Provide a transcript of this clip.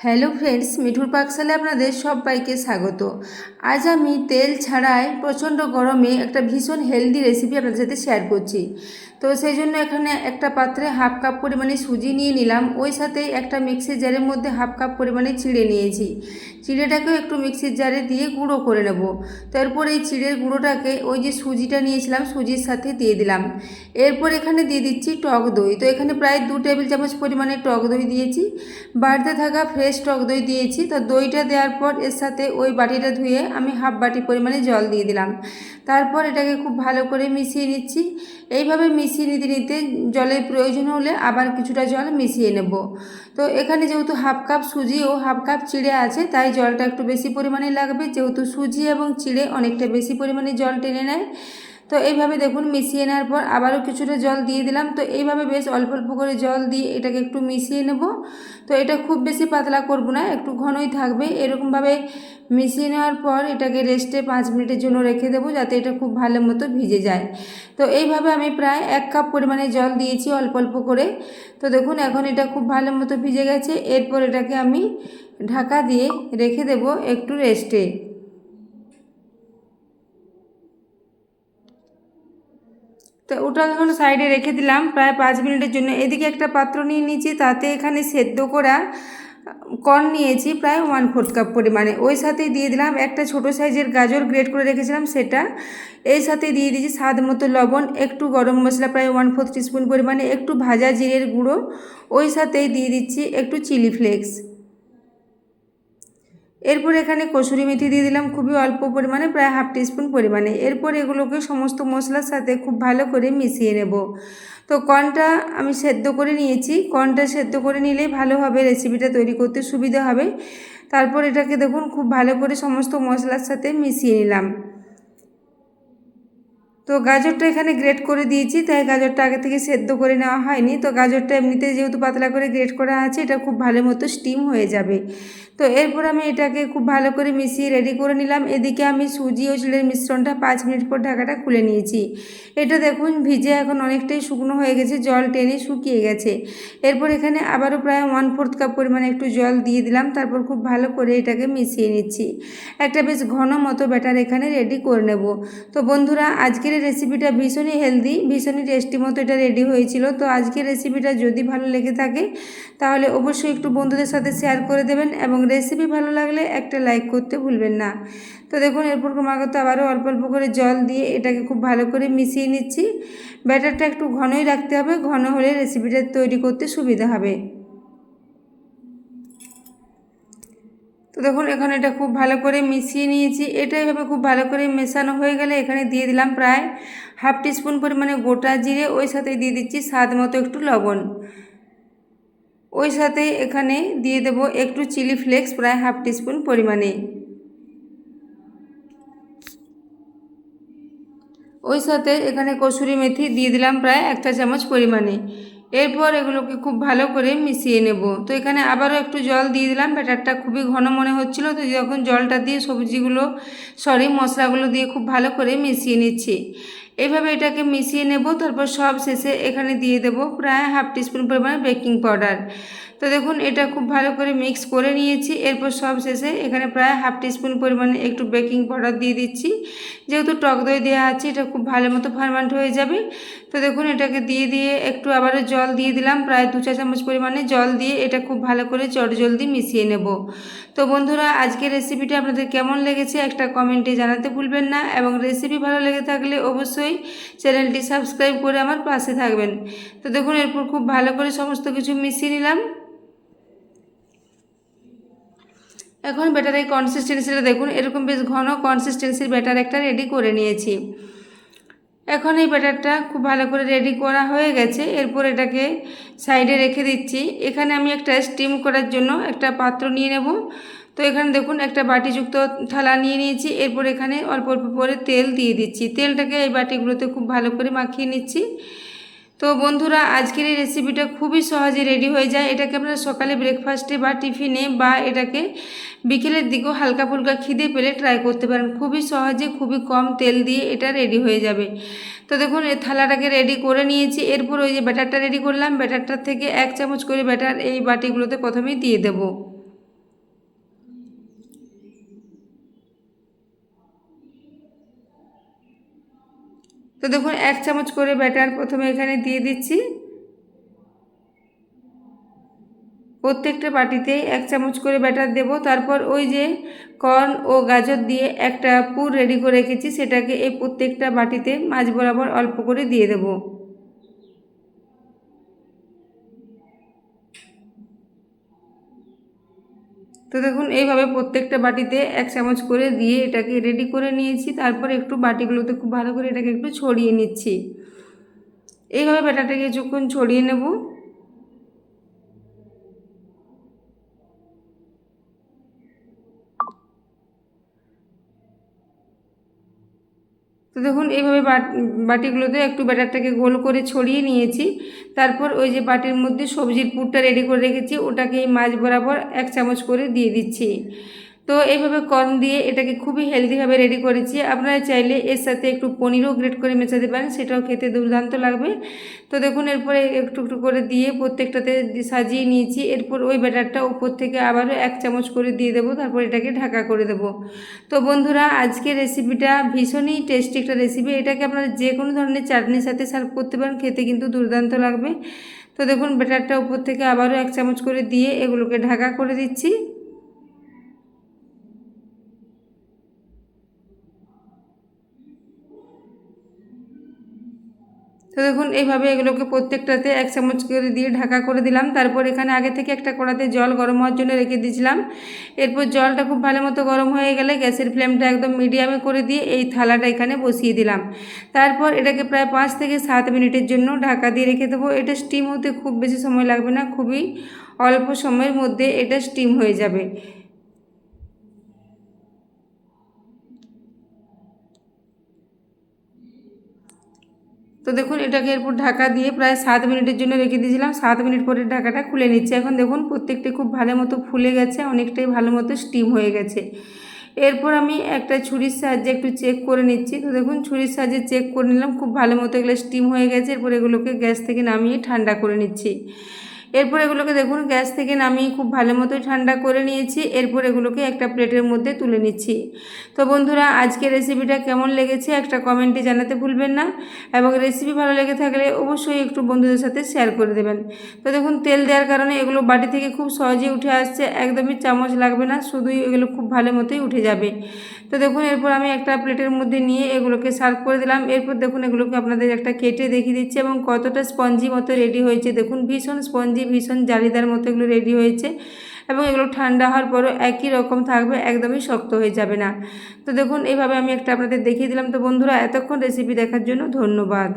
Hello friends, মিঠুর পাকশালে আপনাদের সবাইকে স্বাগত। আজ আমি তেল ছাড়াই প্রচণ্ড গরমে একটা ভীষণ হেলদি রেসিপি আপনাদের সাথে শেয়ার করছি। তো সেই জন্য এখানে একটা পাত্রে হাফ কাপ পরিমাণে সুজি নিয়ে নিলাম, ওই সাথে একটা মিক্সির জারের মধ্যে হাফ কাপ পরিমাণে চিড়ে নিয়েছি। চিড়েটাকেও একটু মিক্সির জারে দিয়ে গুঁড়ো করে নেব। তারপর এই চিড়ের গুঁড়োটাকে ওই যে সুজিটা নিয়েছিলাম সুজির সাথে দিয়ে দিলাম। এরপর এখানে দিয়ে দিচ্ছি টক দই। তো এখানে প্রায় 2 টেবিল চামচ পরিমাণে টক দই দিয়েছি, বাড়িতে থাকা ফ্রেশ টক দই দিয়েছি। তো দইটা দেওয়ার পর এর সাথে ওই বাটিটা ধুয়ে আমি হাফ বাটি পরিমাণে জল দিয়ে দিলাম। তারপর এটাকে খুব ভালো করে মিশিয়ে নিচ্ছি। এইভাবে মিশিয়ে নিতে নিতে জলের প্রয়োজন হলে আবার কিছুটা জল মিশিয়ে নেব। তো এখানে যেহেতু হাফ কাপ সুজি ও হাফ কাপ চিড়ে আছে, তাই জলটা একটু বেশি পরিমাণে লাগবে, যেহেতু সুজি এবং চিড়ে অনেকটা বেশি পরিমাণে জল টেনে নেয়। তো এইভাবে দেখুন মিশিয়ে নেওয়ার পর আবারও কিছুটা জল দিয়ে দিলাম। তো এইভাবে বেশ অল্প অল্প করে জল দিয়ে এটাকে একটু মিশিয়ে নেব। তো এটা খুব বেশি পাতলা করব না, একটু ঘনই থাকবে। এরকমভাবে মিশিয়ে নেওয়ার পর এটাকে রেস্টে 5 মিনিটের জন্য রেখে দেবো, যাতে এটা খুব ভালো মতো ভিজে যায়। তো এইভাবে আমি প্রায় 1 কাপ পরিমাণে জল দিয়েছি অল্প অল্প করে। তো দেখুন এখন এটা খুব ভালো মতো ভিজে গেছে। এরপর এটাকে আমি ঢাকা দিয়ে রেখে দেব একটু রেস্টে। তো ওটা এখন সাইডে রেখে দিলাম প্রায় 5 মিনিটের জন্য। এদিকে একটা পাত্র নিয়ে নিয়েছি, তাতে এখানে সেদ্ধ করা কর্ন নিয়েছি প্রায় 1/4 কাপ পরিমাণে। ওই সাথে দিয়ে দিলাম একটা ছোটো সাইজের গাজর গ্রেট করে রেখেছিলাম সেটা। এই সাথে দিয়ে দিয়েছি স্বাদ মতো লবণ, একটু গরম মশলা প্রায় 1/4 টিস্পুন পরিমাণে, একটু ভাজা জিরের গুঁড়ো, ওই সাথেই দিয়ে দিচ্ছি একটু চিলি ফ্লেক্স। এরপর এখানে কসুরি মেথি দিয়ে দিলাম খুবই অল্প পরিমাণে, প্রায় হাফ টিস্পুন পরিমাণে। এরপর এগুলোকে সমস্ত মশলার সাথে খুব ভালো করে মিশিয়ে নেব। তো কর্নটা আমি সেদ্ধ করে নিয়েছি, কর্নটা সেদ্ধ করে নিলেই ভালোভাবে রেসিপিটা তৈরি করতে সুবিধা হবে। তারপর এটাকে দেখুন খুব ভালো করে সমস্ত মশলার সাথে মিশিয়ে নিলাম। তো গাজরটা এখানে গ্রেট করে দিয়েছি, তাই গাজরটা আগে থেকে সেদ্ধ করে নেওয়া হয়নি। তো গাজরটা এমনিতে যেহেতু পাতলা করে গ্রেট করা আছে, এটা খুব ভালো মতো স্টিম হয়ে যাবে। তো এরপর আমি এটাকে খুব ভালো করে মিশিয়ে রেডি করে নিলাম। এদিকে আমি সুজি ও চিড়ের মিশ্রণটা 5 মিনিট পর ঢাকাটা খুলে নিয়েছি। এটা দেখুন ভিজে এখন অনেকটাই শুকনো হয়ে গেছে, জল টেনে শুকিয়ে গেছে। এরপর এখানে আবারও প্রায় 1/4 কাপ পরিমাণে একটু জল দিয়ে দিলাম। তারপর খুব ভালো করে এটাকে মিশিয়ে নিচ্ছি। একটা বেশ ঘন মতো ব্যাটার এখানে রেডি করে নেব। তো বন্ধুরা, আজকের এই রেসিপিটা ভীষণই হেলদি, ভীষণই টেস্টি মতো এটা রেডি হয়েছিল। তো আজকের রেসিপিটা যদি ভালো লেগে থাকে তাহলে অবশ্যই একটু বন্ধুদের সাথে শেয়ার করে দেবেন, এবং রেসিপি ভালো লাগলে একটা লাইক করতে ভুলবেন না। তো দেখুন এরপর ক্রমাগত আবারও অল্প অল্প করে জল দিয়ে এটাকে খুব ভালো করে মিশিয়ে নিচ্ছি। ব্যাটারটা একটু ঘনই রাখতে হবে, ঘন হলে রেসিপিটা তৈরি করতে সুবিধা হবে। তো দেখুন এখন এটা খুব ভালো করে মিশিয়ে নিয়েছি। এটা এভাবে খুব ভালো করে মেশানো হয়ে গেলে এখানে দিয়ে দিলাম প্রায় হাফ টিস্পুন পরিমাণে গোটা জিরে, ওই সাথে দিয়ে দিচ্ছি স্বাদ মতো একটু লবণ। ওই সাথে এখানে দিয়ে দেব একটু চিলি ফ্লেক্স প্রায় হাফ টিস্পুন পরিমাণে। ওই সাথে এখানে কসুরি মেথি দিয়ে দিলাম প্রায় 1 চা চামচ পরিমাণে। এরপর এগুলোকে খুব ভালো করে মিশিয়ে নেব। তো এখানে আবারও একটু জল দিয়ে দিলাম, ব্যাটারটা খুবই ঘন মনে হচ্ছিল। তো যখন জলটা দিয়ে মশলাগুলো দিয়ে খুব ভালো করে মিশিয়ে নিচ্ছি। এইভাবে এটাকে মিশিয়ে নেব। তারপর সব শেষে এখানে দিয়ে দেব প্রায় হাফ টিস্পুন পরিমাণে বেকিং পাউডার। তো দেখুন এটা খুব ভালো করে মিক্স করে নিয়েছি। এরপর সব শেষে এখানে প্রায় হাফ টিস্পুন পরিমাণে একটু বেকিং পাউডার দিয়ে দিচ্ছি। যেহেতু টক দই দেওয়া আছে, এটা খুব ভালো মতো ফার্মেন্ট হয়ে যাবে। তো দেখুন এটাকে দিয়ে একটু আবারও জল দিয়ে দিলাম, প্রায় 2 চা চামচ পরিমাণে জল দিয়ে এটা খুব ভালো করে চটজলদি মিশিয়ে নেব। তো বন্ধুরা, আজকের রেসিপিটা আপনাদের কেমন লেগেছে একটা কমেন্টে জানাতে ভুলবেন না, এবং রেসিপি ভালো লেগে থাকলে অবশ্যই চ্যানেলটি সাবস্ক্রাইব করে আমার পাশে থাকবেন। তো দেখুন এরপর খুব ভালো করে সমস্ত কিছু মিশিয়ে নিলাম। এখন ব্যাটারের কনসিস্টেন্সিটা দেখুন, এরকম বেশ ঘন কনসিস্টেন্সির ব্যাটার একটা রেডি করে নিয়েছি। এখন এই ব্যাটারটা খুব ভালো করে রেডি করা হয়ে গেছে। এরপর এটাকে সাইডে রেখে দিচ্ছি। এখানে আমি একটা স্টিম করার জন্য একটা পাত্র নিয়ে নেব। তো এখানে দেখুন একটা বাটিযুক্ত থালা নিয়ে নিয়েছি। এরপর এখানে অল্প অল্প করে তেল দিয়ে দিচ্ছি। তেলটাকে এই বাটিগুলোতে খুব ভালো করে মাখিয়ে নিচ্ছি। তো বন্ধুরা, আজকের এই রেসিপিটা খুবই সহজে রেডি হয়ে যায়। এটাকে আপনারা সকালে ব্রেকফাস্টে বা টিফিনে, বা এটাকে বিকেলের দিকেও হালকা ফুলকা খিদে পেলে ট্রাই করতে পারেন। খুবই সহজে খুবই কম তেল দিয়ে এটা রেডি হয়ে যাবে। তো দেখুন এই থালাটাকে রেডি করে নিয়েছি। এরপর ওই যে ব্যাটারটা রেডি করলাম, ব্যাটারটার থেকে 1 চামচ করে ব্যাটার এই বাটিগুলোতে প্রথমেই দিয়ে দেব। তো দেখুন 1 চামচ করে ব্যাটার প্রথমে এখানে দিয়ে দিচ্ছি। প্রত্যেকটা বাটিতে 1 চামচ করে ব্যাটার দেব। তারপর ওই যে কর্ন ও গাজর দিয়ে একটা পুর রেডি করে রেখেছি, সেটাকে এই প্রত্যেকটা বাটিতে মাঝ বরাবর অল্প করে দিয়ে দেব। তো দেখুন এইভাবে প্রত্যেকটা বাটিতে 1 চামচ করে দিয়ে এটাকে রেডি করে নিয়েছি। তারপর একটু বাটিগুলোতে খুব ভালো করে এটাকে একটু ছড়িয়ে নিচ্ছি। এইভাবে ব্যাটারটাকে কিছুক্ষণ ছড়িয়ে নেব। তো দেখুন এইভাবে বাটিগুলোতে একটু ব্যাটারটাকে গোল করে ছড়িয়ে নিয়েছি। তারপর ওই যে বাটির মধ্যে সবজির পুরটা রেডি করে রেখেছি, ওটাকে এই মাঝ বরাবর 1 চামচ করে দিয়ে দিচ্ছি। তো এইভাবে কর্ন দিয়ে এটাকে খুবই হেলদিভাবে রেডি করেছি। আপনারা চাইলে এর সাথে একটু পনিরও গ্রেট করে মেশাতে পারেন, সেটাও খেতে দুর্দান্ত লাগবে। তো দেখুন এরপরে একটু একটু করে দিয়ে প্রত্যেকটাতে সাজিয়ে নিয়েছি। এরপর ওই ব্যাটারটা উপর থেকে আবারও 1 চামচ করে দিয়ে দেবো। তারপর এটাকে ঢাকা করে দেবো। তো বন্ধুরা, আজকের রেসিপিটা ভীষণই টেস্টি একটা রেসিপি। এটাকে আপনারা যে কোনো ধরনের চাটনির সাথে সার্ভ করতে পারেন, খেতে কিন্তু দুর্দান্ত লাগবে। তো দেখুন ব্যাটারটা উপর থেকে আবারও 1 চামচ করে দিয়ে এগুলোকে ঢাকা করে দিচ্ছি। তো দেখুন এইভাবে এগুলোকে প্রত্যেকটাতে 1 চামচ করে দিয়ে ঢাকা করে দিলাম। তারপর এখানে আগে থেকে একটা কড়াতে জল গরম হওয়ার জন্য রেখে দিয়েছিলাম। এরপর জলটা খুব ভালো মতো গরম হয়ে গেলে গ্যাসের ফ্লেমটা একদম মিডিয়ামে করে দিয়ে এই থালাটা এখানে বসিয়ে দিলাম। তারপর এটাকে প্রায় 5 থেকে 7 মিনিটের জন্য ঢাকা দিয়ে রেখে দেবো। এটা স্টিম হতে খুব বেশি সময় লাগবে না, খুবই অল্প সময়ের মধ্যে এটা স্টিম হয়ে যাবে। তো দেখুন এটাকে এরপর ঢাকা দিয়ে প্রায় 7 মিনিটের জন্য রেখে দিয়েছিলাম। 7 মিনিট পরে ঢাকাটা খুলে নিচ্ছি। এখন দেখুন প্রত্যেকটি খুব ভালো মতো ফুলে গেছে, অনেকটাই ভালো মতো স্টিম হয়ে গেছে। এরপর আমি একটা ছুরির সাহায্যে একটু চেক করে নিচ্ছি। তো দেখুন ছুরির সাহায্যে চেক করে নিলাম, খুব ভালো মতো এগুলো স্টিম হয়ে গেছে। এরপর এগুলোকে গ্যাস থেকে নামিয়ে ঠান্ডা করে নিচ্ছি। এরপর এগুলোকে দেখুন গ্যাস থেকে নামিয়ে খুব ভালো মতোই ঠান্ডা করে নিয়েছি। এরপর এগুলোকে একটা প্লেটের মধ্যে তুলে নিচ্ছি। তো বন্ধুরা, আজকের রেসিপিটা কেমন লেগেছে একটা কমেন্টে জানাতে ভুলবেন না, এবং রেসিপি ভালো লেগে থাকলে অবশ্যই একটু বন্ধুদের সাথে শেয়ার করে দেবেন। তো দেখুন তেল দেওয়ার কারণে এগুলো বাটি থেকে খুব সহজেই উঠে আসছে, একদমই চামচ লাগবে না, শুধুই এগুলো খুব ভালো মতোই উঠে যাবে। তো দেখুন এরপর আমি একটা প্লেটের মধ্যে নিয়ে এগুলোকে সার্ভ করে দিলাম। এরপর দেখুন এগুলোকে আপনাদের একটা কেটে দেখিয়ে দিচ্ছি এবং কতটা স্পঞ্জি মতো রেডি হয়েছে। দেখুন ভীষণ স্পঞ্জি, ভীষণ জালিদার মতো এগুলো রেডি হয়েছে, এবং এগুলো ঠান্ডা হওয়ার পরও একই রকম থাকবে, একদমই শক্ত হয়ে যাবে না। তো দেখুন এইভাবে আমি একটা আপনাদের দেখিয়ে দিলাম। তো বন্ধুরা, এতক্ষণ রেসিপি দেখার জন্য ধন্যবাদ।